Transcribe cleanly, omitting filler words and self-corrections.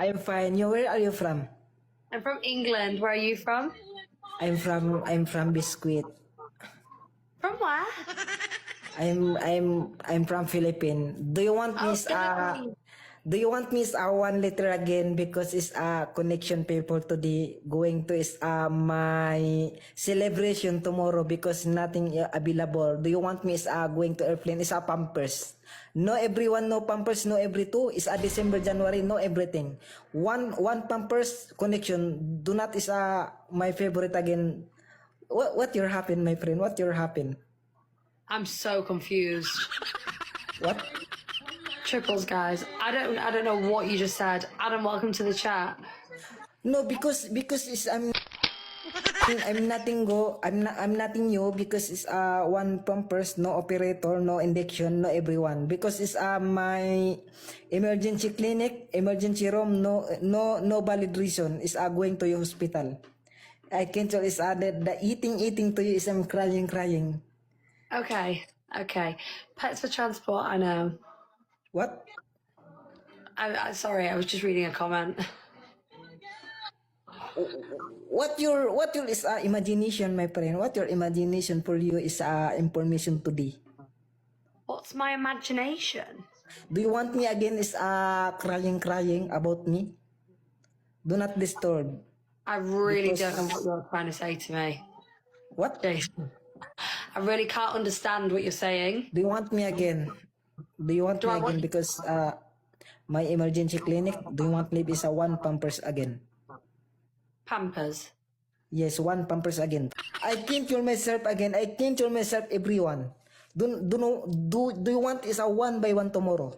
I'm fine. You, where are you from? I'm from England. Where are you from? I'm from Biscuit. From where? I'm from Philippines. Oh, Philippines. Do you want me is one letter again because it's a connection paper to the going to is my celebration tomorrow because nothing available. Do you want me is going to airplane is a Pampers. No everyone no Pampers no every two is a December January no everything. One Pampers connection do not is my favorite again. What you're happen my friend? What you're happen? I'm so confused. What? Triples, guys. I don't know what you just said. Adam, welcome to the chat. No, because it's I'm nothing go. I'm nothing new because it's one pumpers, no operator, no induction, no everyone. Because it's my emergency clinic, emergency room, no valid reason is going to your hospital. I can tell is the eating to you is I'm crying. Okay. Pets for transport. I know. What? Sorry, I was just reading a comment. What your is imagination, my friend? What your imagination for you is information today? What's my imagination? Do you want me again is crying about me? Do not disturb. I really Because don't know what you're trying to say to me, what? Jason. I really can't understand what you're saying. Do you want me again? Do you want Do me I want again because my emergency clinic? Do you want me is one Pampers again? Pampers? Yes, one Pampers again. I can't tell myself again. I can't tell myself everyone. Do you want is a one by one tomorrow?